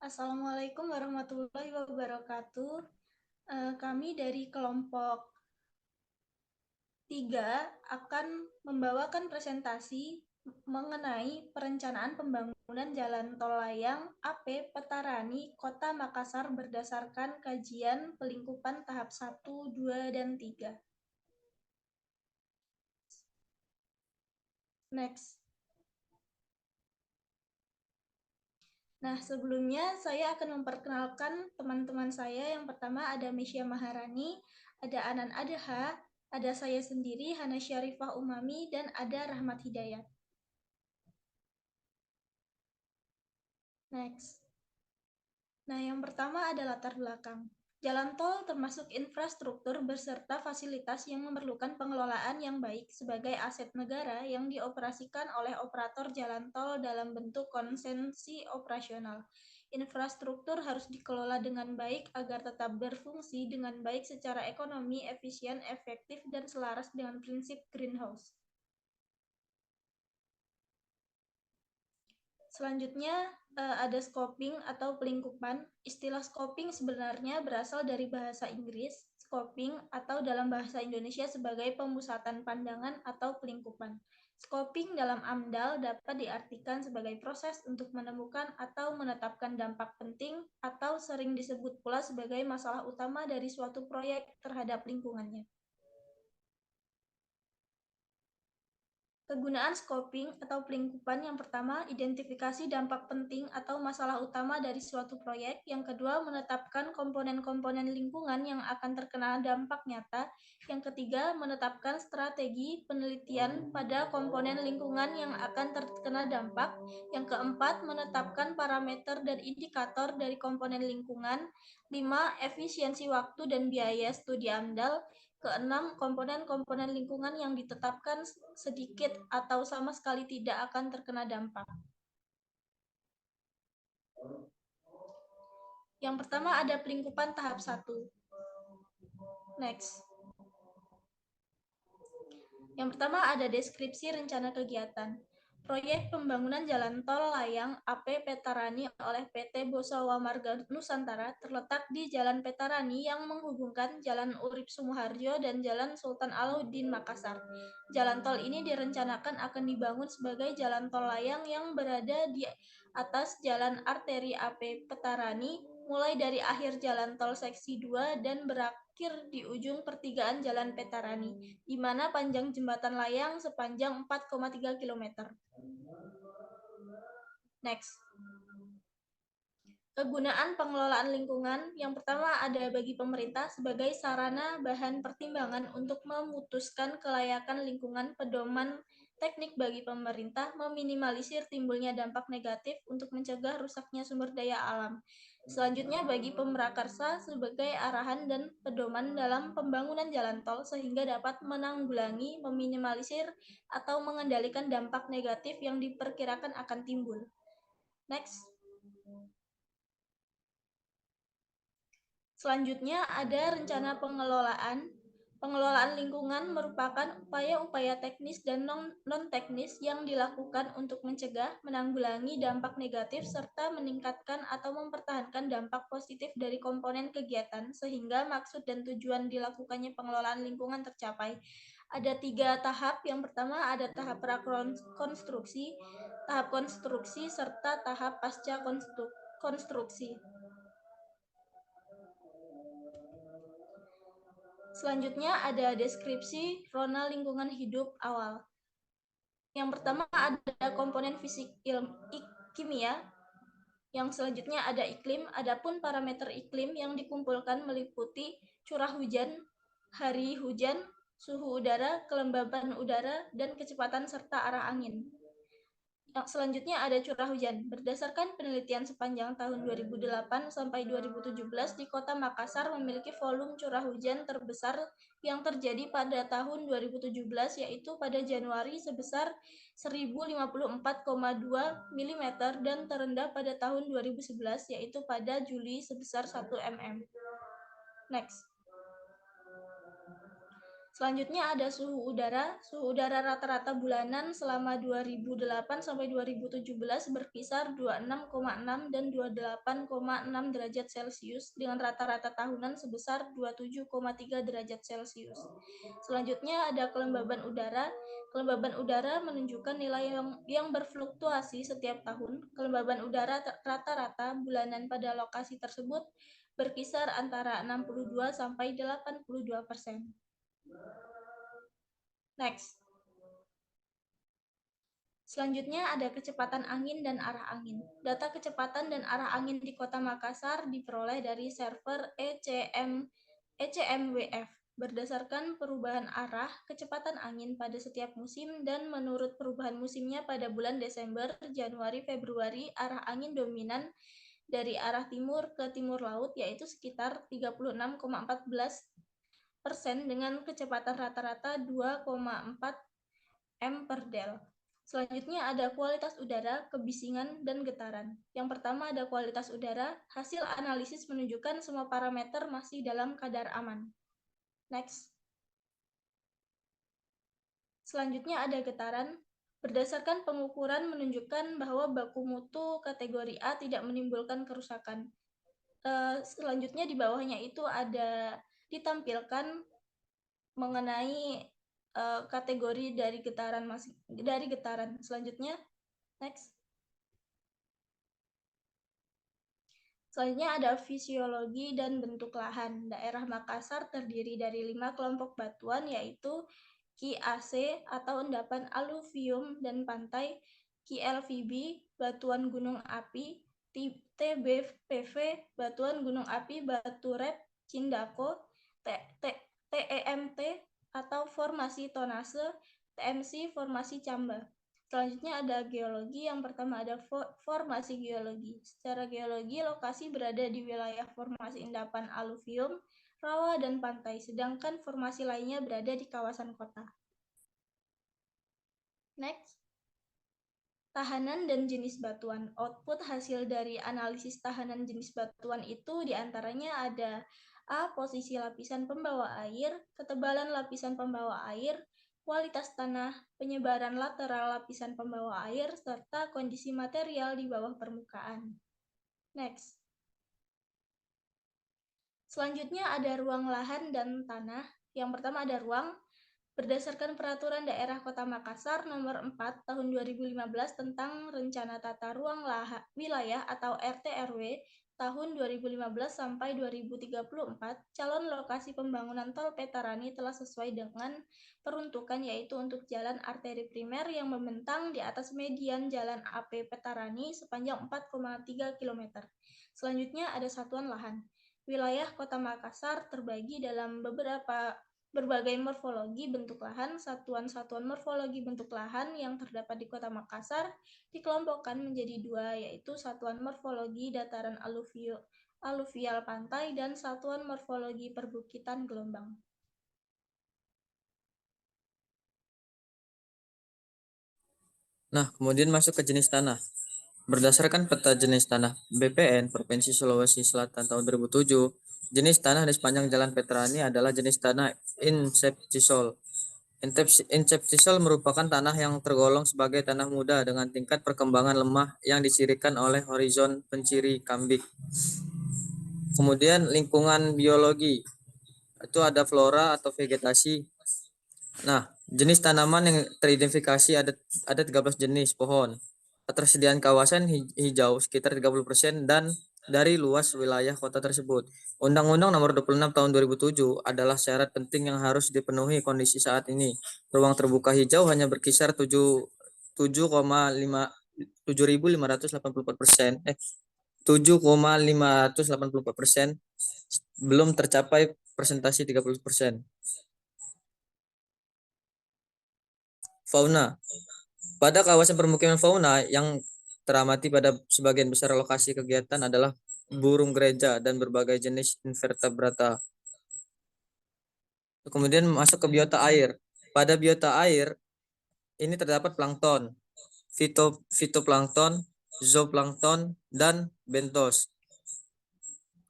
Assalamualaikum warahmatullahi wabarakatuh. Kami dari kelompok 3 akan membawakan presentasi mengenai perencanaan pembangunan jalan tol layang AP Petarani Kota Makassar berdasarkan kajian pelingkupan tahap 1, 2, dan 3. Next. Nah, sebelumnya saya akan memperkenalkan teman-teman saya. Yang pertama ada Mesya Maharani, ada Anan Adha, ada saya sendiri, Hana Syarifah Umami, dan ada Rahmat Hidayat. Next. Nah, yang pertama ada latar belakang. Jalan tol termasuk infrastruktur beserta fasilitas yang memerlukan pengelolaan yang baik sebagai aset negara yang dioperasikan oleh operator jalan tol dalam bentuk konsesi operasional. Infrastruktur harus dikelola dengan baik agar tetap berfungsi dengan baik secara ekonomi, efisien, efektif, dan selaras dengan prinsip greenhouse. Selanjutnya ada scoping atau pelingkupan. Istilah scoping sebenarnya berasal dari bahasa Inggris, scoping, atau dalam bahasa Indonesia sebagai pemusatan pandangan atau pelingkupan. Scoping dalam AMDAL dapat diartikan sebagai proses untuk menemukan atau menetapkan dampak penting atau sering disebut pula sebagai masalah utama dari suatu proyek terhadap lingkungannya. Kegunaan scoping atau pelingkupan yang pertama, identifikasi dampak penting atau masalah utama dari suatu proyek. Yang kedua, menetapkan komponen-komponen lingkungan yang akan terkena dampak nyata. Yang ketiga, menetapkan strategi penelitian pada komponen lingkungan yang akan terkena dampak. Yang keempat, menetapkan parameter dan indikator dari komponen lingkungan. 5. Efisiensi waktu dan biaya studi AMDAL. Keenam, komponen-komponen lingkungan yang ditetapkan sedikit atau sama sekali tidak akan terkena dampak. Yang pertama ada pelingkupan tahap 1. Next. Yang pertama ada deskripsi rencana kegiatan. Proyek pembangunan jalan tol layang AP Petarani oleh PT Bosawa Marga Nusantara terletak di Jalan Petarani yang menghubungkan Jalan Urip Sumoharjo dan Jalan Sultan Alauddin Makassar. Jalan tol ini direncanakan akan dibangun sebagai jalan tol layang yang berada di atas Jalan Arteri AP Petarani, mulai dari akhir jalan tol seksi 2 dan berakhir di ujung pertigaan Jalan Petarani, di mana panjang jembatan layang sepanjang 4,3 km. Next. Kegunaan pengelolaan lingkungan. Yang pertama ada bagi pemerintah sebagai sarana bahan pertimbangan untuk memutuskan kelayakan lingkungan, pedoman teknik bagi pemerintah, meminimalisir timbulnya dampak negatif untuk mencegah rusaknya sumber daya alam. Selanjutnya bagi pemrakarsa sebagai arahan dan pedoman dalam pembangunan jalan tol sehingga dapat menanggulangi, meminimalisir, atau mengendalikan dampak negatif yang diperkirakan akan timbul. Next. Selanjutnya ada rencana pengelolaan. Pengelolaan lingkungan merupakan upaya-upaya teknis dan non-teknis yang dilakukan untuk mencegah, menanggulangi dampak negatif, serta meningkatkan atau mempertahankan dampak positif dari komponen kegiatan, sehingga maksud dan tujuan dilakukannya pengelolaan lingkungan tercapai. Ada 3 tahap. Yang pertama ada tahap prakonstruksi, tahap konstruksi, serta tahap pasca konstruksi. Selanjutnya ada deskripsi zona lingkungan hidup awal. Yang pertama ada komponen fisik kimia. Yang selanjutnya ada iklim. Adapun parameter iklim yang dikumpulkan meliputi curah hujan, hari hujan, suhu udara, kelembaban udara, dan kecepatan serta arah angin. Selanjutnya ada curah hujan. Berdasarkan penelitian sepanjang tahun 2008 sampai 2017, di Kota Makassar memiliki volume curah hujan terbesar yang terjadi pada tahun 2017, yaitu pada Januari sebesar 1054,2 mm dan terendah pada tahun 2011, yaitu pada Juli sebesar 1 mm. Next. Selanjutnya ada suhu udara. Suhu udara rata-rata bulanan selama 2008 sampai 2017 berkisar 26,6 dan 28,6 derajat Celcius dengan rata-rata tahunan sebesar 27,3 derajat Celcius. Selanjutnya ada kelembaban udara. Kelembaban udara menunjukkan nilai yang berfluktuasi setiap tahun. Kelembaban udara rata-rata bulanan pada lokasi tersebut berkisar antara 62 sampai 82%. Next. Selanjutnya ada kecepatan angin dan arah angin. Data kecepatan dan arah angin di Kota Makassar diperoleh dari server ECMWF berdasarkan perubahan arah kecepatan angin pada setiap musim dan menurut perubahan musimnya pada bulan Desember, Januari, Februari, arah angin dominan dari arah timur ke timur laut yaitu sekitar 36,14% dengan kecepatan rata-rata 2,4 m per del. Selanjutnya ada kualitas udara, kebisingan, dan getaran. Yang pertama ada kualitas udara. Hasil analisis menunjukkan semua parameter masih dalam kadar aman. Next. Selanjutnya ada getaran. Berdasarkan pengukuran menunjukkan bahwa baku mutu kategori A tidak menimbulkan kerusakan. Selanjutnya di bawahnya itu ada ditampilkan mengenai kategori dari getaran. Selanjutnya, next. Selanjutnya ada fisiologi dan bentuk lahan. Daerah Makassar terdiri dari 5 kelompok batuan yaitu QAC atau endapan aluvium dan pantai, QLVB batuan gunung api, TBPV batuan gunung api Batu Rep Cindako, TEMT atau formasi tonase, TMC formasi Camba. Selanjutnya ada geologi. Yang pertama ada formasi geologi. Secara geologi, lokasi berada di wilayah formasi endapan aluvium, rawa, dan pantai, sedangkan formasi lainnya berada di kawasan kota. Next. Tahanan dan jenis batuan. Output hasil dari analisis tahanan jenis batuan itu diantaranya ada A. Posisi lapisan pembawa air, ketebalan lapisan pembawa air, kualitas tanah, penyebaran lateral lapisan pembawa air, serta kondisi material di bawah permukaan. Next. Selanjutnya ada ruang lahan dan tanah. Yang pertama ada ruang. Berdasarkan Peraturan Daerah Kota Makassar Nomor 4 Tahun 2015 tentang Rencana Tata Ruang Wilayah atau RT/RW tahun 2015 sampai 2034, calon lokasi pembangunan tol Petarani telah sesuai dengan peruntukan yaitu untuk jalan arteri primer yang membentang di atas median jalan AP Petarani sepanjang 4,3 km. Selanjutnya ada satuan lahan. Wilayah Kota Makassar terbagi dalam berbagai morfologi bentuk lahan. Satuan-satuan morfologi bentuk lahan yang terdapat di Kota Makassar dikelompokkan menjadi dua, yaitu satuan morfologi dataran aluvial pantai dan satuan morfologi perbukitan gelombang. Nah, kemudian masuk ke jenis tanah. Berdasarkan peta jenis tanah BPN Provinsi Sulawesi Selatan tahun 2007, jenis tanah di sepanjang Jalan Petarani adalah jenis tanah inceptisol. Inceptisol merupakan tanah yang tergolong sebagai tanah muda dengan tingkat perkembangan lemah yang dicirikan oleh horizon penciri kambing. Kemudian lingkungan biologi, itu ada flora atau vegetasi. Nah, jenis tanaman yang teridentifikasi ada 13 jenis pohon. Ketersediaan kawasan hijau sekitar 30% dan dari luas wilayah kota tersebut. Undang-Undang Nomor 26 Tahun 2007 adalah syarat penting yang harus dipenuhi kondisi saat ini. Ruang terbuka hijau hanya berkisar 7,584%, 7,584%, belum tercapai persentase 30%. Fauna. Pada kawasan permukiman fauna yang teramati pada sebagian besar lokasi kegiatan adalah burung gereja dan berbagai jenis invertebrata. Kemudian masuk ke biota air. Pada biota air ini terdapat plankton, fitoplankton, zooplankton, dan bentos.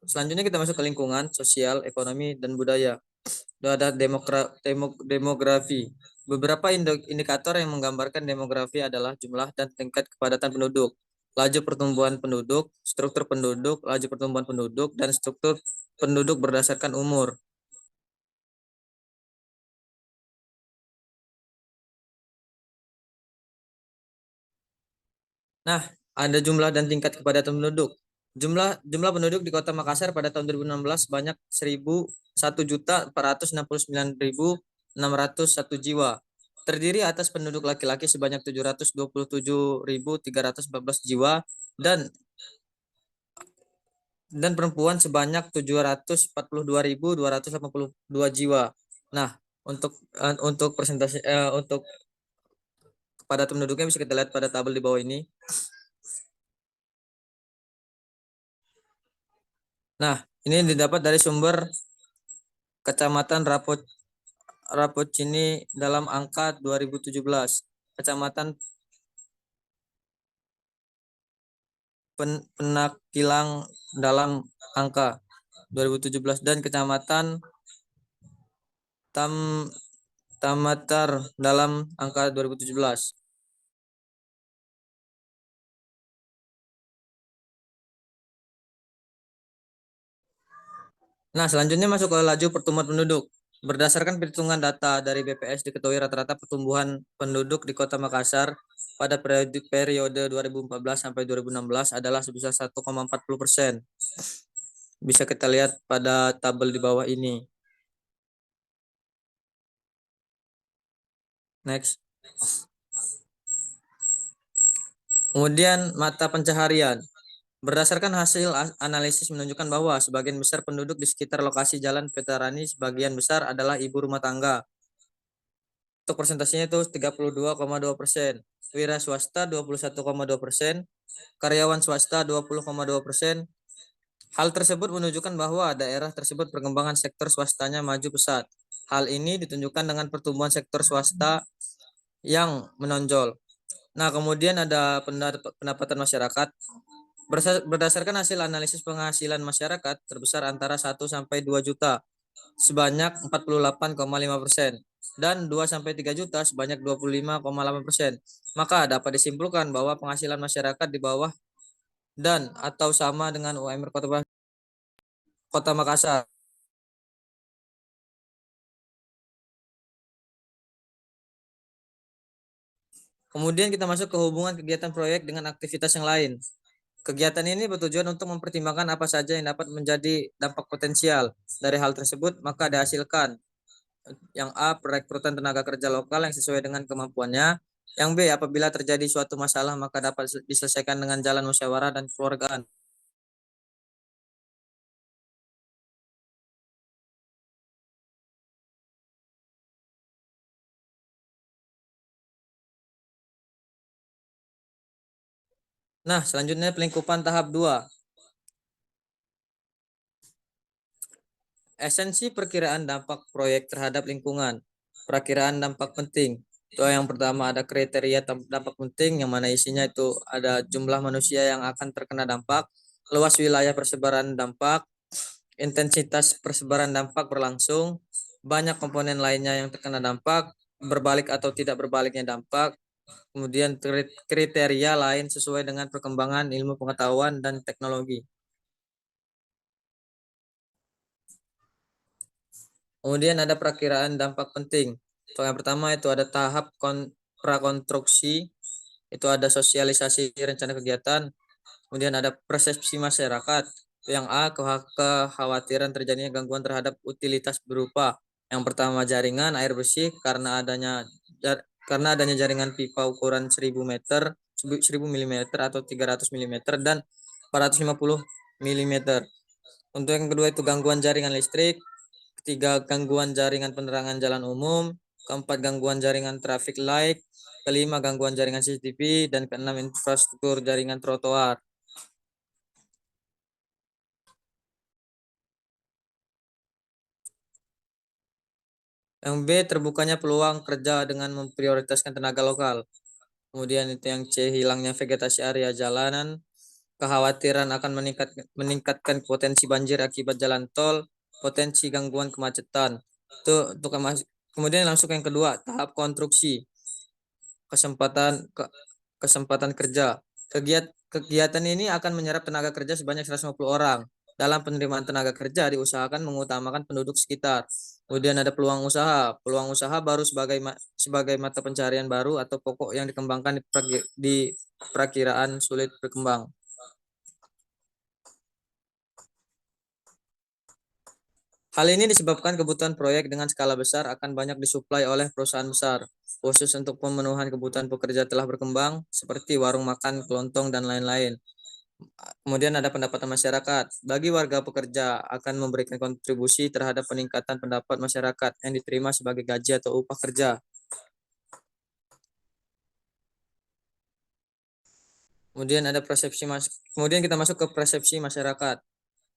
Selanjutnya kita masuk ke lingkungan, sosial, ekonomi, dan budaya. Itu ada demografi. Beberapa indikator yang menggambarkan demografi adalah jumlah dan tingkat kepadatan penduduk, laju pertumbuhan penduduk, struktur penduduk, laju pertumbuhan penduduk, dan struktur penduduk berdasarkan umur. Nah, ada jumlah dan tingkat kepadatan penduduk. Jumlah penduduk di Kota Makassar pada tahun 2016 sebanyak 1.469.601 jiwa. Terdiri atas penduduk laki-laki sebanyak 727.314 jiwa dan perempuan sebanyak 742.282 jiwa. Nah, untuk presentasi untuk kepadatan penduduknya bisa kita lihat pada tabel di bawah ini. Nah, ini didapat dari sumber Kecamatan Rapocini dalam angka 2017. Kecamatan Penakilang dalam angka 2017 dan Kecamatan Tamatar dalam angka 2017. Nah, selanjutnya masuk ke laju pertumbuhan penduduk. Berdasarkan perhitungan data dari BPS diketahui rata-rata pertumbuhan penduduk di Kota Makassar pada periode 2014 sampai 2016 adalah sebesar 1,40%. Bisa kita lihat pada tabel di bawah ini. Next. Kemudian mata pencaharian. Berdasarkan hasil analisis menunjukkan bahwa sebagian besar penduduk di sekitar lokasi Jalan Veterani sebagian besar adalah ibu rumah tangga. Untuk persentasinya itu 32,2%. Wira swasta 21,2%. Karyawan swasta 20,2%. Hal tersebut menunjukkan bahwa daerah tersebut perkembangan sektor swastanya maju pesat. Hal ini ditunjukkan dengan pertumbuhan sektor swasta yang menonjol. Nah, kemudian ada pendapatan masyarakat. Berdasarkan hasil analisis penghasilan masyarakat terbesar antara 1 sampai 2 juta sebanyak 48,5% dan 2 sampai 3 juta sebanyak 25,8%. Maka dapat disimpulkan bahwa penghasilan masyarakat di bawah dan atau sama dengan UMR Kota Makassar. Kemudian kita masuk ke hubungan kegiatan proyek dengan aktivitas yang lain. Kegiatan ini bertujuan untuk mempertimbangkan apa saja yang dapat menjadi dampak potensial dari hal tersebut, maka dihasilkan. Yang A, perekrutan tenaga kerja lokal yang sesuai dengan kemampuannya. Yang B, apabila terjadi suatu masalah maka dapat diselesaikan dengan jalan musyawarah dan kekeluargaan. Nah, selanjutnya pelingkupan tahap 2. Esensi perkiraan dampak proyek terhadap lingkungan. Perakiraan dampak penting. Itu yang pertama ada kriteria dampak penting yang mana isinya itu ada jumlah manusia yang akan terkena dampak, luas wilayah persebaran dampak, intensitas persebaran dampak berlangsung, banyak komponen lainnya yang terkena dampak, berbalik atau tidak berbaliknya dampak, kemudian kriteria lain sesuai dengan perkembangan ilmu pengetahuan dan teknologi. Kemudian ada perakiraan dampak penting. Yang pertama itu ada tahap prakonstruksi, itu ada sosialisasi rencana kegiatan, kemudian ada persepsi masyarakat. Yang A, kekhawatiran terjadinya gangguan terhadap utilitas berupa yang pertama jaringan air bersih karena adanya jaringan pipa ukuran 1000 meter, 1000 mm atau 300 mm dan 450 mm. Untuk yang kedua itu gangguan jaringan listrik, ketiga gangguan jaringan penerangan jalan umum, keempat gangguan jaringan traffic light, kelima gangguan jaringan CCTV, dan keenam infrastruktur jaringan trotoar. Yang B, terbukanya peluang kerja dengan memprioritaskan tenaga lokal. Kemudian itu yang C, hilangnya vegetasi area jalanan, kekhawatiran akan meningkatkan potensi banjir akibat jalan tol, potensi gangguan kemacetan. Itu untuk kemudian langsung yang kedua, tahap konstruksi, kesempatan kesempatan kerja. Kegiatan ini akan menyerap tenaga kerja sebanyak 150 orang. Dalam penerimaan tenaga kerja diusahakan mengutamakan penduduk sekitar. Kemudian ada peluang usaha. Peluang usaha baru sebagai mata pencarian baru atau pokok yang dikembangkan di perakiraan sulit berkembang. Hal ini disebabkan kebutuhan proyek dengan skala besar akan banyak disuplai oleh perusahaan besar, khusus untuk pemenuhan kebutuhan pekerja telah berkembang, seperti warung makan, kelontong, dan lain-lain. Kemudian ada pendapatan masyarakat. Bagi warga pekerja akan memberikan kontribusi terhadap peningkatan pendapat masyarakat yang diterima sebagai gaji atau upah kerja. Kemudian kita masuk ke persepsi masyarakat.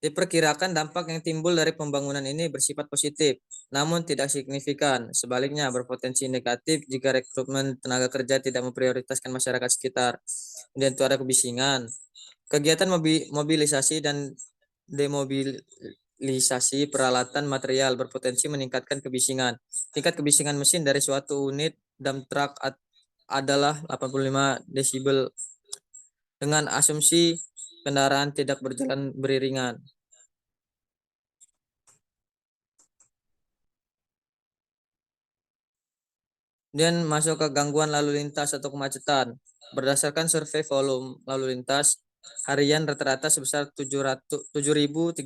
Diperkirakan dampak yang timbul dari pembangunan ini bersifat positif, namun tidak signifikan. Sebaliknya, berpotensi negatif jika rekrutmen tenaga kerja tidak memprioritaskan masyarakat sekitar. Kemudian itu ada kebisingan. Kegiatan mobilisasi dan demobilisasi peralatan material berpotensi meningkatkan kebisingan. Tingkat kebisingan mesin dari suatu unit dump truck adalah 85 desibel dengan asumsi kendaraan tidak berjalan beriringan. Kemudian masuk ke gangguan lalu lintas atau kemacetan. Berdasarkan survei volume lalu lintas harian rata-rata sebesar 7.384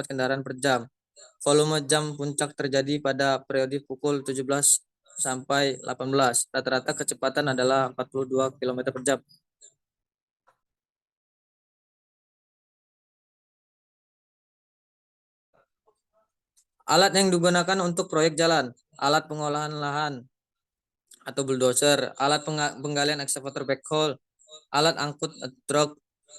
kendaraan per jam. Volume jam puncak terjadi pada periode pukul 17 sampai 18. Rata-rata kecepatan adalah 42 km per jam. Alat yang digunakan untuk proyek jalan, alat pengolahan lahan atau bulldozer, alat penggalian ekskavator backhoe, alat angkut truk,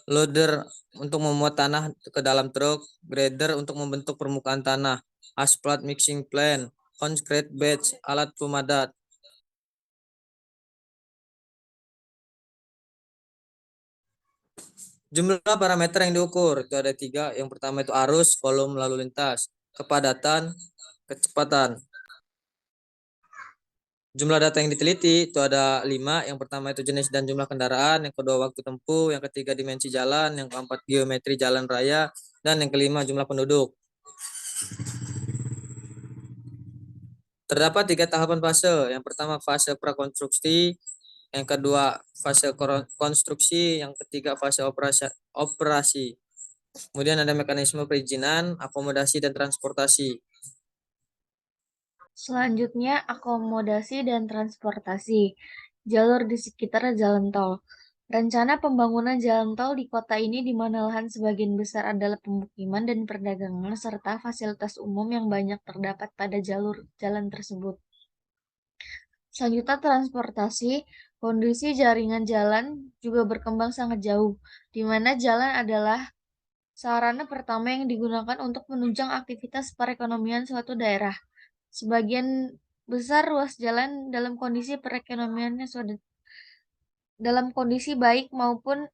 loader untuk memuat tanah ke dalam truk, grader untuk membentuk permukaan tanah, asphalt mixing plant, concrete batch, alat pemadat. Jumlah parameter yang diukur itu ada 3. Yang pertama itu arus, volume lalu lintas, kepadatan, kecepatan. Jumlah data yang diteliti itu ada 5. Yang pertama itu jenis dan jumlah kendaraan, yang kedua waktu tempuh, yang ketiga dimensi jalan, yang keempat geometri jalan raya, dan yang kelima jumlah penduduk. Terdapat 3 tahapan fase. Yang pertama fase prakonstruksi, yang kedua fase konstruksi, yang ketiga fase operasi. Kemudian ada mekanisme perizinan, akomodasi, dan transportasi. Selanjutnya, akomodasi dan transportasi. Jalur di sekitar jalan tol. Rencana pembangunan jalan tol di kota ini di mana lahan sebagian besar adalah pemukiman dan perdagangan serta fasilitas umum yang banyak terdapat pada jalur jalan tersebut. Selanjutnya, transportasi. Kondisi jaringan jalan juga berkembang sangat jauh, di mana jalan adalah sarana pertama yang digunakan untuk menunjang aktivitas perekonomian suatu daerah. Sebagian besar ruas jalan dalam kondisi perekonomiannya dalam kondisi baik maupun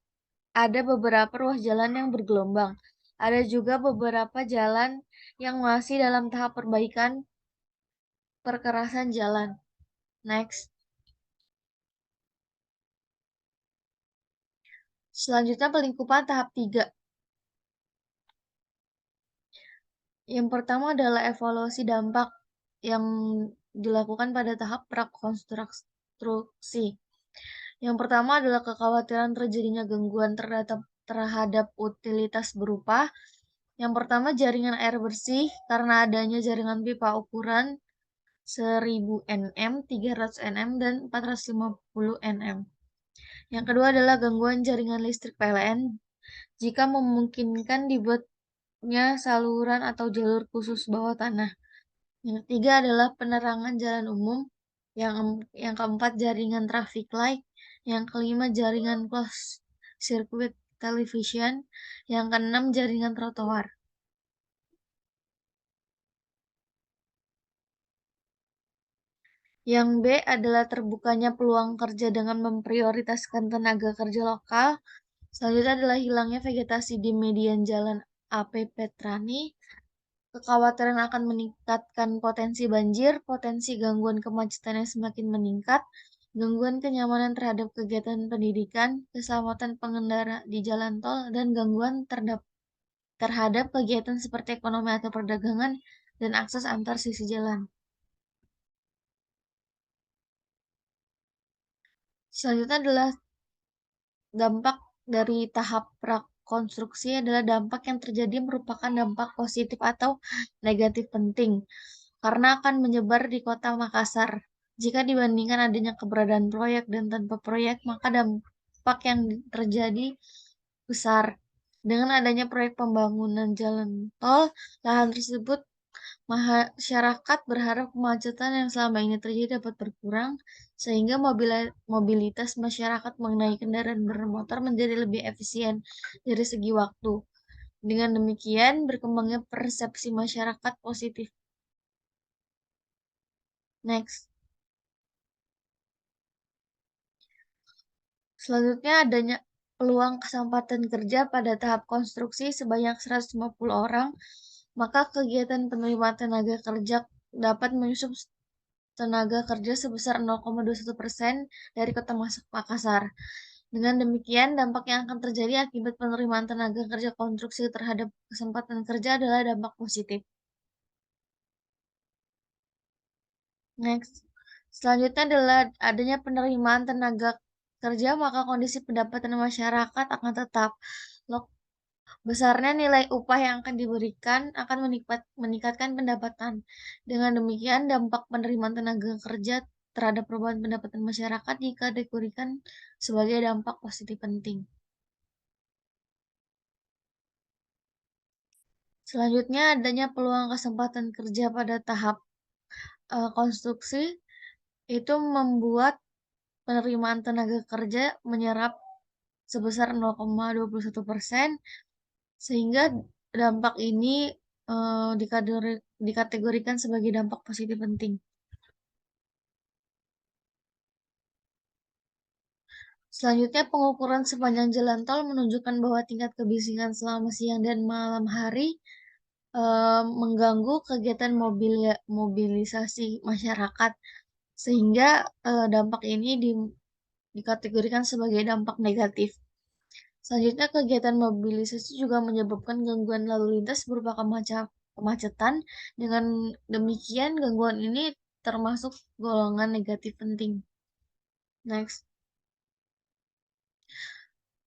ada beberapa ruas jalan yang bergelombang. Ada juga beberapa jalan yang masih dalam tahap perbaikan perkerasan jalan. Next. Selanjutnya pelingkupan tahap 3. Yang pertama adalah evaluasi dampak yang dilakukan pada tahap prakonstruksi. Yang pertama adalah kekhawatiran terjadinya gangguan terhadap utilitas berupa yang pertama jaringan air bersih karena adanya jaringan pipa ukuran 1000 nm, 300 nm, dan 450 nm. Yang kedua adalah gangguan jaringan listrik PLN jika memungkinkan dibuatnya saluran atau jalur khusus bawah tanah. Yang ketiga adalah penerangan jalan umum. Yang keempat jaringan traffic light. Yang kelima jaringan closed circuit television. Yang keenam jaringan trotoar. Yang B adalah terbukanya peluang kerja dengan memprioritaskan tenaga kerja lokal. Selanjutnya adalah hilangnya vegetasi di median jalan AP Petrani. kekhawatiran akan meningkatkan potensi banjir, potensi gangguan kemacetan yang semakin meningkat, gangguan kenyamanan terhadap kegiatan pendidikan, keselamatan pengendara di jalan tol, dan gangguan terhadap kegiatan seperti ekonomi atau perdagangan dan akses antar sisi jalan. Selanjutnya adalah dampak dari tahap prakonstruksi adalah dampak yang terjadi merupakan dampak positif atau negatif penting karena akan menyebar di kota Makassar. Jika dibandingkan adanya keberadaan proyek dan tanpa proyek, maka dampak yang terjadi besar. Dengan adanya proyek pembangunan jalan tol, lahan tersebut masyarakat berharap kemacetan yang selama ini terjadi dapat berkurang, sehingga mobilitas masyarakat mengenai kendaraan bermotor menjadi lebih efisien dari segi waktu. Dengan demikian, berkembangnya persepsi masyarakat positif. Next. Selanjutnya adanya peluang kesempatan kerja pada tahap konstruksi sebanyak 150 orang, maka kegiatan penerimaan tenaga kerja dapat menyusup tenaga kerja sebesar 0,21% dari kota Makassar. Dengan demikian, dampak yang akan terjadi akibat penerimaan tenaga kerja konstruksi terhadap kesempatan kerja adalah dampak positif. Next. Selanjutnya adalah adanya penerimaan tenaga kerja, maka kondisi pendapatan masyarakat akan tetap. Besarnya nilai upah yang akan diberikan akan meningkatkan pendapatan. Dengan demikian, dampak penerimaan tenaga kerja terhadap perubahan pendapatan masyarakat dikategorikan sebagai dampak positif penting. Selanjutnya, adanya peluang kesempatan kerja pada tahap konstruksi itu membuat penerimaan tenaga kerja menyerap sebesar 0,21%, sehingga dampak ini dikategorikan sebagai dampak positif penting. Selanjutnya, pengukuran sepanjang jalan tol menunjukkan bahwa tingkat kebisingan selama siang dan malam hari mengganggu kegiatan mobilisasi masyarakat, sehingga dampak ini dikategorikan sebagai dampak negatif. Selanjutnya, kegiatan mobilisasi juga menyebabkan gangguan lalu lintas berupa kemacetan. Dengan demikian, gangguan ini termasuk golongan negatif penting. Next.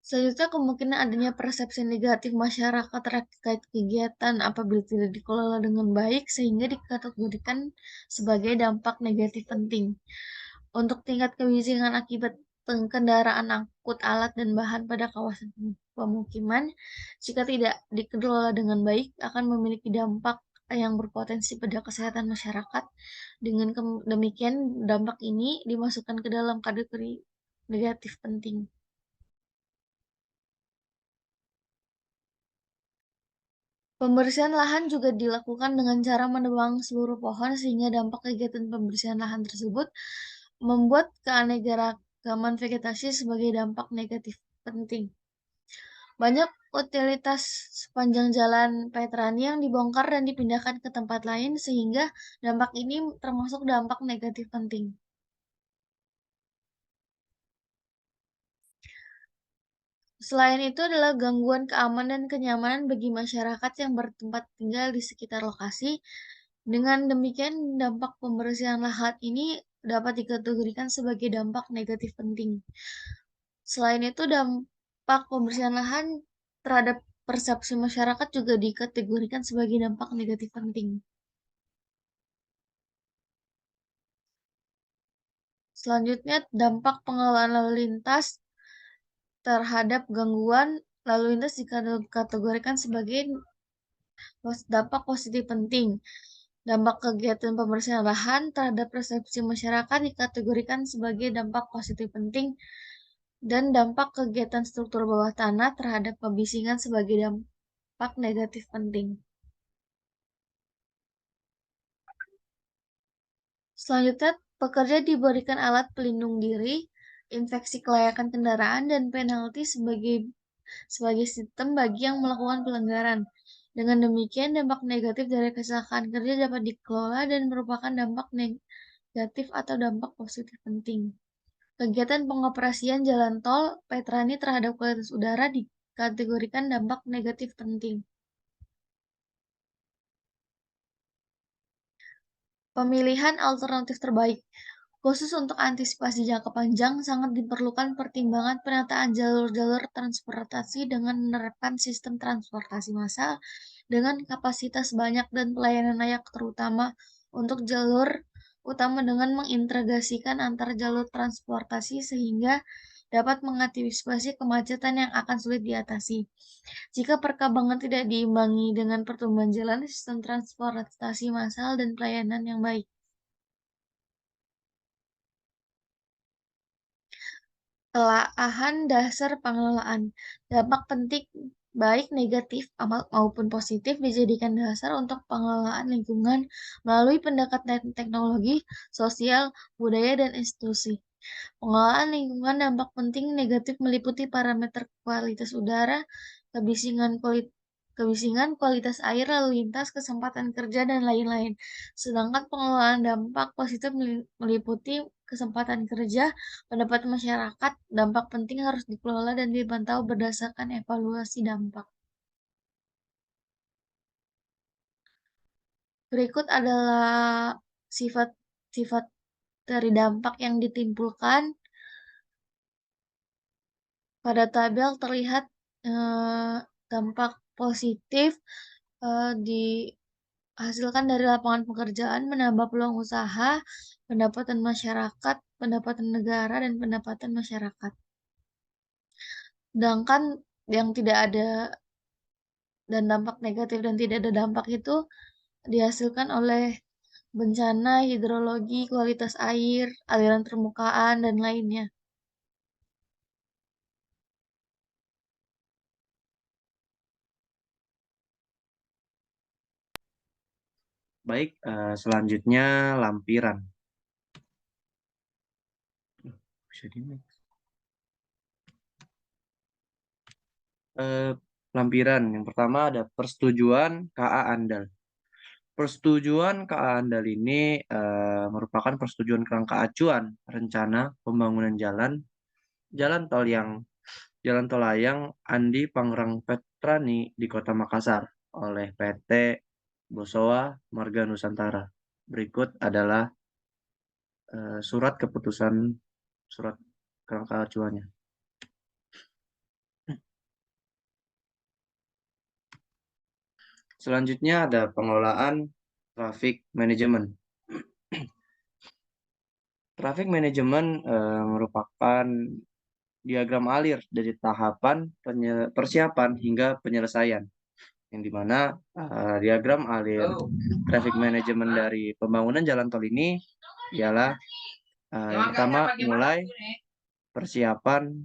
Selanjutnya, kemungkinan adanya persepsi negatif masyarakat terkait kegiatan apabila tidak dikelola dengan baik, sehingga dikategorikan sebagai dampak negatif penting. Untuk tingkat kebisingan akibat kendaraan angkut alat dan bahan pada kawasan pemukiman, jika tidak dikelola dengan baik, akan memiliki dampak yang berpotensi pada kesehatan masyarakat. Dengan demikian, dampak ini dimasukkan ke dalam kategori negatif penting. Pembersihan lahan juga dilakukan dengan cara menebang seluruh pohon, sehingga dampak kegiatan pembersihan lahan tersebut membuat keanekaragaman vegetasi sebagai dampak negatif penting. Banyak utilitas sepanjang jalan Petrani yang dibongkar dan dipindahkan ke tempat lain, sehingga dampak ini termasuk dampak negatif penting. Selain itu adalah gangguan keamanan dan kenyamanan bagi masyarakat yang bertempat tinggal di sekitar lokasi. Dengan demikian, dampak pembersihan lahan ini dapat dikategorikan sebagai dampak negatif penting. Selain itu, dampak pembersihan lahan terhadap persepsi masyarakat juga dikategorikan sebagai dampak negatif penting. Selanjutnya, dampak pengelolaan lalu lintas terhadap gangguan lalu lintas dikategorikan sebagai dampak positif penting. Dampak kegiatan pembersihan lahan terhadap persepsi masyarakat dikategorikan sebagai dampak positif penting, dan dampak kegiatan struktur bawah tanah terhadap kebisingan sebagai dampak negatif penting. Selanjutnya, pekerja diberikan alat pelindung diri, inspeksi kelayakan kendaraan, dan penalti sebagai sistem bagi yang melakukan pelanggaran. Dengan demikian, dampak negatif dari kecelakaan kerja dapat dikelola dan merupakan dampak negatif atau dampak positif penting. Kegiatan pengoperasian jalan tol Petrani terhadap kualitas udara dikategorikan dampak negatif penting. Pemilihan alternatif terbaik. Khusus untuk antisipasi jangka panjang, sangat diperlukan pertimbangan penataan jalur-jalur transportasi dengan menerapkan sistem transportasi massal dengan kapasitas banyak dan pelayanan layak, terutama untuk jalur utama dengan mengintegrasikan antar jalur transportasi sehingga dapat mengantisipasi kemacetan yang akan sulit diatasi. Jika perkembangan tidak diimbangi dengan pertumbuhan jalan, sistem transportasi massal dan pelayanan yang baik. Telaahan dasar pengelolaan. Dampak penting baik negatif maupun positif dijadikan dasar untuk pengelolaan lingkungan melalui pendekatan teknologi, sosial, budaya, dan institusi. Pengelolaan lingkungan dampak penting negatif meliputi parameter kualitas udara, kebisingan, kualitas air, lalu lintas, kesempatan kerja, dan lain-lain. Sedangkan pengelolaan dampak positif meliputi kesempatan kerja, pendapat masyarakat. Dampak penting harus dikelola dan dipantau berdasarkan evaluasi dampak. Berikut adalah sifat-sifat dari dampak yang ditimbulkan. Pada tabel terlihat dampak positif dihasilkan dari lapangan pekerjaan, menambah peluang usaha, pendapatan masyarakat, pendapatan negara, dan pendapatan masyarakat. Sedangkan yang tidak ada dan dampak negatif dan tidak ada dampak itu dihasilkan oleh bencana, hidrologi, kualitas air, aliran permukaan, dan lainnya. Baik, selanjutnya lampiran. Bisa di lampiran. Yang pertama ada persetujuan KA Andal. Persetujuan KA Andal ini merupakan persetujuan kerangka acuan rencana pembangunan jalan tol layang Andi Pangerang Petrani di Kota Makassar oleh PT Bosowa Marga Nusantara. Berikut adalah surat kerangka acuannya. Selanjutnya ada pengelolaan traffic management. Traffic management merupakan diagram alir dari tahapan persiapan hingga penyelesaian, yang dimana diagram alir traffic management dari pembangunan jalan tol ini ialah yang pertama mulai persiapan,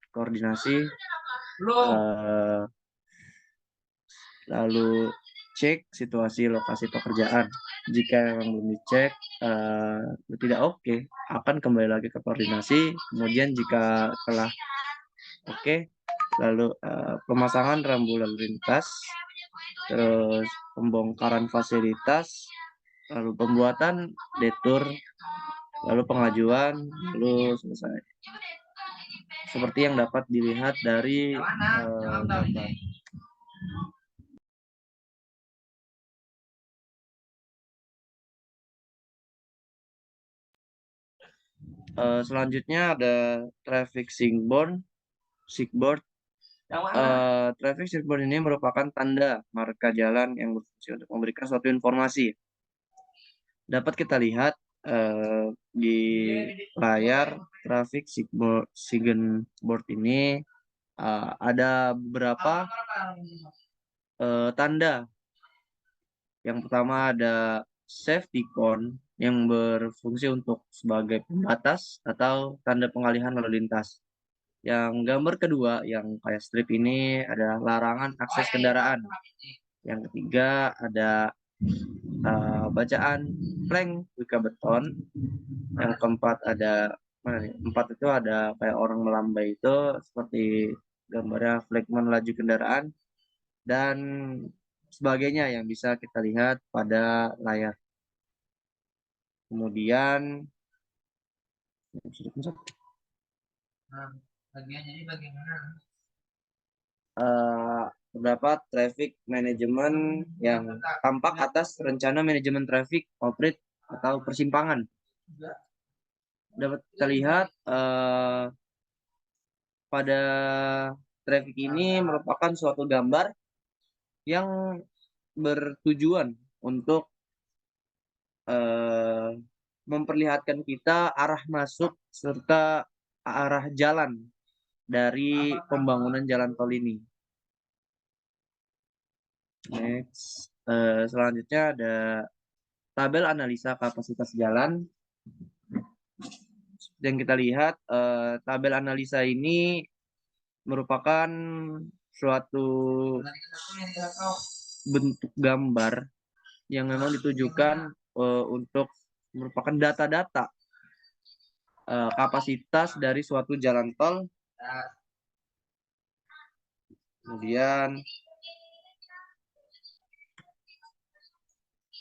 koordinasi, lalu cek situasi lokasi pekerjaan. Jika memang belum dicek tidak oke, akan kembali lagi ke koordinasi. Kemudian jika telah oke, lalu pemasangan rambu lalu lintas, terus pembongkaran fasilitas, lalu pembuatan detur, lalu pengajuan, lalu selesai. Seperti yang dapat dilihat dari gambar. Selanjutnya ada traffic signboard. Traffic signboard ini merupakan tanda marka jalan yang berfungsi untuk memberikan suatu informasi. Dapat kita lihat di layar traffic signboard ini ada beberapa tanda. Yang pertama ada safety cone yang berfungsi untuk sebagai pembatas atau tanda pengalihan lalu lintas. Yang gambar kedua yang kayak strip ini adalah larangan akses kendaraan. Yang ketiga ada bacaan plank wika beton. Yang keempat ada empat itu ada kayak orang melambai itu seperti gambarnya flagman laju kendaraan. Dan sebagainya yang bisa kita lihat pada layar. Kemudian terdapat traffic management yang tampak atas rencana manajemen traffic operate atau persimpangan. Dapat kita lihat pada traffic ini merupakan suatu gambar yang bertujuan untuk memperlihatkan kita arah masuk serta arah jalan dari pembangunan jalan tol ini. Next, selanjutnya ada tabel analisa kapasitas jalan. Yang kita lihat, tabel analisa ini merupakan suatu bentuk gambar yang memang ditujukan untuk merupakan data-data kapasitas dari suatu jalan tol. Kemudian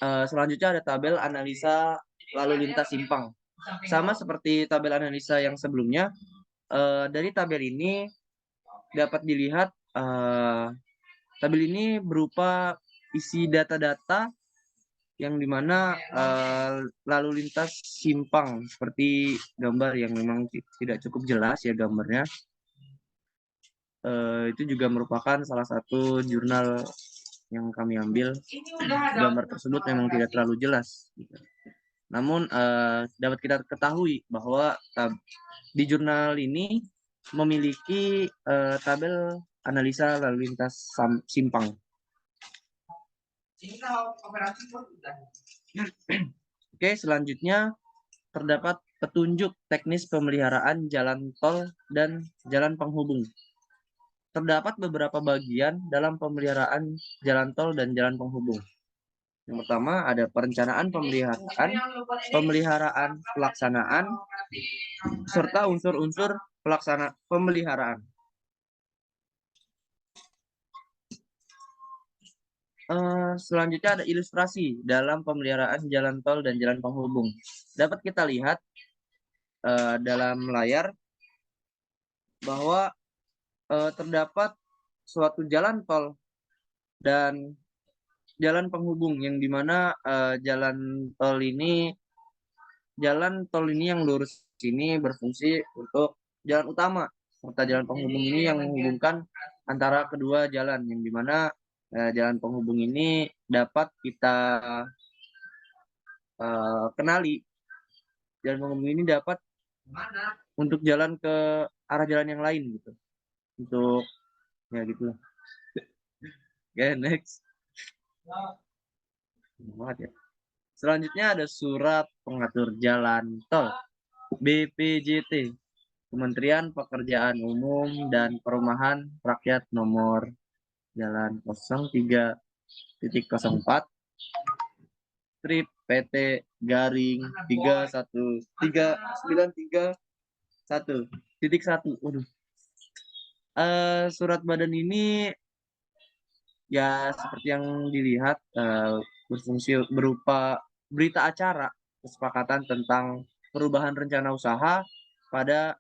selanjutnya ada tabel analisa lalu lintas simpang. Sama seperti tabel analisa yang sebelumnya, dari tabel ini dapat dilihat tabel ini berupa isi data-data yang dimana lalu lintas simpang seperti gambar yang memang tidak cukup jelas ya gambarnya. Itu juga merupakan salah satu jurnal yang kami ambil. Gambar tersebut memang tidak terlalu jelas. Namun dapat kita ketahui bahwa di jurnal ini memiliki tabel analisa lalu lintas simpang. Oke, selanjutnya terdapat petunjuk teknis pemeliharaan jalan tol dan jalan penghubung. Terdapat beberapa bagian dalam pemeliharaan jalan tol dan jalan penghubung. Yang pertama ada perencanaan pemeliharaan pelaksanaan, serta unsur-unsur pelaksana pemeliharaan. Selanjutnya ada ilustrasi dalam pemeliharaan jalan tol dan jalan penghubung. Dapat kita lihat dalam layar bahwa terdapat suatu jalan tol dan jalan penghubung yang dimana jalan tol ini yang lurus ini berfungsi untuk jalan utama, serta jalan penghubung ini yang menghubungkan antara kedua jalan, yang dimana jalan penghubung ini dapat kita kenali. Jalan penghubung ini dapat untuk jalan ke arah jalan yang lain gitu. Untuk ya gitu. Oke, next. Ya. Selanjutnya ada surat pengatur jalan tol BPJT, Kementerian Pekerjaan Umum dan Perumahan Rakyat nomor Jalan 03.04 strip PT garing 31393.1. Waduh. Surat badan ini ya seperti yang dilihat berfungsi berupa berita acara kesepakatan tentang perubahan rencana usaha pada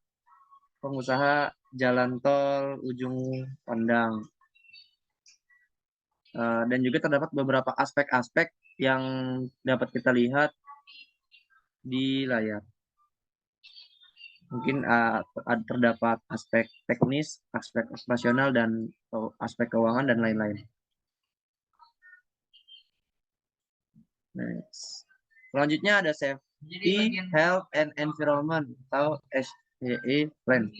pengusaha jalan tol ujung pandang. Dan juga terdapat beberapa aspek-aspek yang dapat kita lihat di layar. Mungkin terdapat aspek teknis, aspek operasional, dan aspek keuangan, dan lain-lain. Next. Selanjutnya ada Safety, Health, and Environment atau SHE Plan.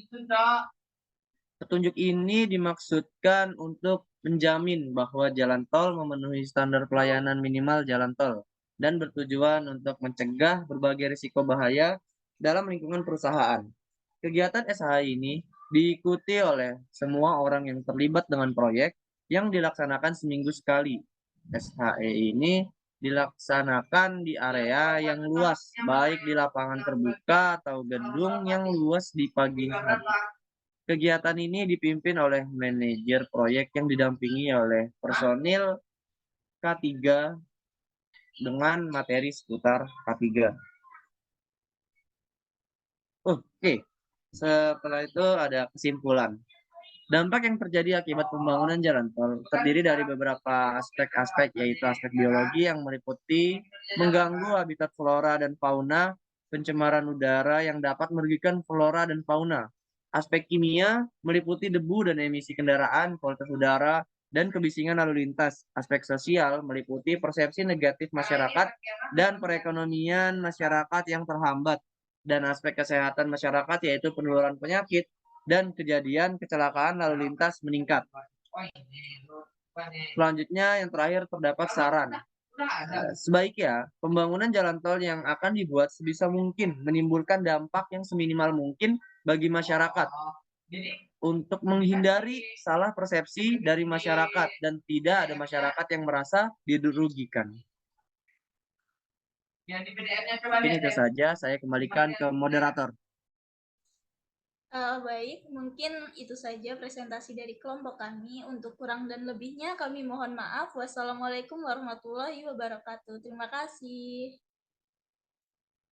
Petunjuk ini dimaksudkan untuk menjamin bahwa jalan tol memenuhi standar pelayanan minimal jalan tol dan bertujuan untuk mencegah berbagai risiko bahaya dalam lingkungan perusahaan. Kegiatan SHE ini diikuti oleh semua orang yang terlibat dengan proyek yang dilaksanakan seminggu sekali. SHE ini dilaksanakan di area yang luas, baik di lapangan terbuka atau gedung yang luas di pagi hari. Kegiatan ini dipimpin oleh manajer proyek yang didampingi oleh personil K3 dengan materi seputar K3. Oke, setelah itu ada kesimpulan. Dampak yang terjadi akibat pembangunan jalan tol terdiri dari beberapa aspek-aspek, yaitu aspek biologi yang meliputi mengganggu habitat flora dan fauna, pencemaran udara yang dapat merugikan flora dan fauna. Aspek kimia meliputi debu dan emisi kendaraan, kualitas udara, dan kebisingan lalu lintas. Aspek sosial meliputi persepsi negatif masyarakat dan perekonomian masyarakat yang terhambat. Dan aspek kesehatan masyarakat yaitu penularan penyakit dan kejadian kecelakaan lalu lintas meningkat. Selanjutnya yang terakhir terdapat saran. Sebaiknya pembangunan jalan tol yang akan dibuat sebisa mungkin menimbulkan dampak yang seminimal mungkin bagi masyarakat untuk menghindari salah persepsi dari masyarakat dan tidak ada masyarakat yang merasa dirugikan. Mungkin itu saja, saya kembalikan ke moderator. Baik, mungkin itu saja presentasi dari kelompok kami. Untuk kurang dan lebihnya kami mohon maaf. Wassalamualaikum warahmatullahi wabarakatuh. Terima kasih.